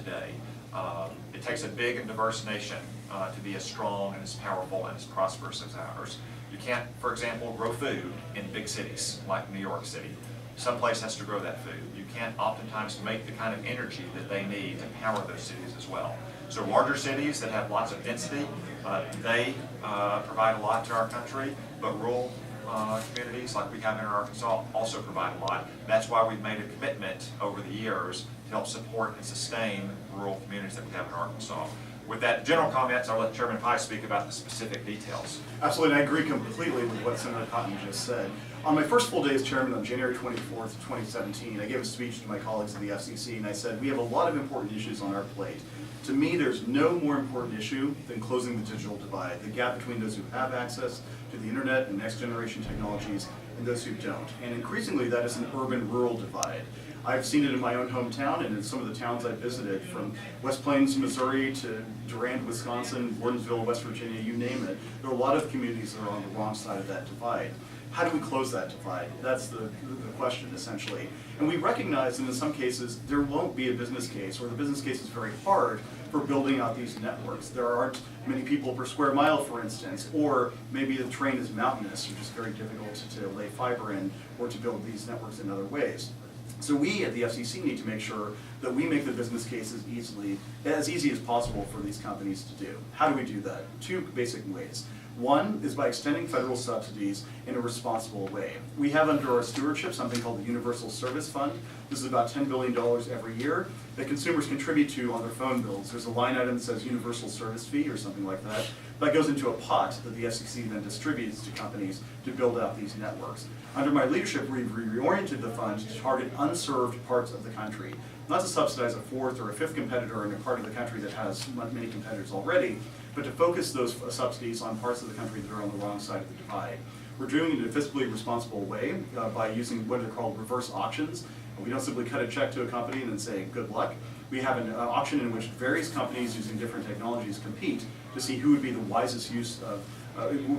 today. It takes a big and diverse nation to be as strong and as powerful and as prosperous as ours. You can't, for example, grow food in big cities like New York City. Someplace has to grow that food. You can't oftentimes make the kind of energy that they need to power those cities as well. So larger cities that have lots of density, they provide a lot to our country, but rural communities like we have in Arkansas also provide a lot. That's why we've made a commitment over the years to help support and sustain rural communities that we have in Arkansas. With that general comments, I'll let Chairman Pye speak about the specific details. Absolutely, I agree completely with what Senator Cotton just said. On my first full day as chairman on January 24th, 2017, I gave a speech to my colleagues at the FCC, and I said, we have a lot of important issues on our plate. To me, there's no more important issue than closing the digital divide, the gap between those who have access to the internet and next generation technologies and those who don't. And increasingly, that is an urban-rural divide. I've seen it in my own hometown and in some of the towns I've visited, from West Plains, Missouri to Durand, Wisconsin, Gordonsville, West Virginia, you name it. There are a lot of communities that are on the wrong side of that divide. How do we close that divide? That's the question, essentially. And we recognize that in some cases, there won't be a business case, or the business case is very hard for building out these networks. There aren't many people per square mile, for instance, or maybe the terrain is mountainous, which is very difficult to lay fiber in or to build these networks in other ways. So we at the FCC need to make sure that we make the business cases as easy as possible for these companies to do. How do we do that? Two basic ways. One is by extending federal subsidies in a responsible way. We have under our stewardship something called the Universal Service Fund. This is about $10 billion every year that consumers contribute to on their phone bills. There's a line item that says Universal Service Fee or something like that. That goes into a pot that the FCC then distributes to companies to build out these networks. Under my leadership, we've reoriented the fund to target unserved parts of the country, not to subsidize a fourth or a fifth competitor in a part of the country that has many competitors already, but to focus those subsidies on parts of the country that are on the wrong side of the divide. We're doing it in a fiscally responsible way by using what are called reverse auctions. We don't simply cut a check to a company and then say, good luck. We have an auction in which various companies using different technologies compete to see who would be the wisest use of,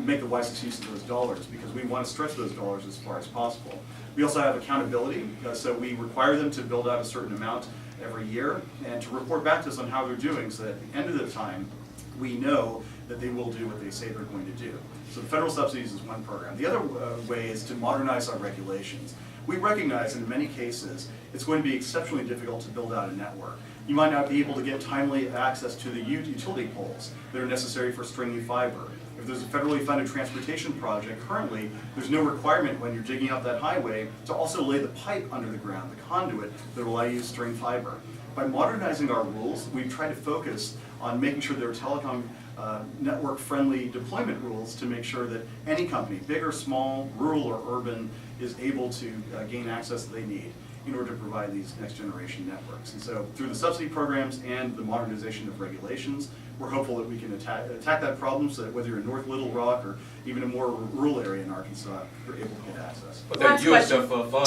make the wisest use of those dollars, because we want to stretch those dollars as far as possible. We also have accountability, so we require them to build out a certain amount every year and to report back to us on how they're doing, so that at the end of the time, we know that they will do what they say they're going to do. So the federal subsidies is one program. The other way is to modernize our regulations. We recognize in many cases it's going to be exceptionally difficult to build out a network. You might not be able to get timely access to the utility poles that are necessary for stringing fiber. If there's a federally funded transportation project, currently there's no requirement when you're digging out that highway to also lay the pipe under the ground, the conduit that will allow you to string fiber. By modernizing our rules, we've tried to focus on making sure there are telecom network-friendly deployment rules to make sure that any company, big or small, rural or urban, is able to gain access that they need in order to provide these next-generation networks. And so through the subsidy programs and the modernization of regulations, we're hopeful that we can attack that problem so that whether you're in North Little Rock or even a more rural area in Arkansas, you're able to get access. But that Last question. USF fund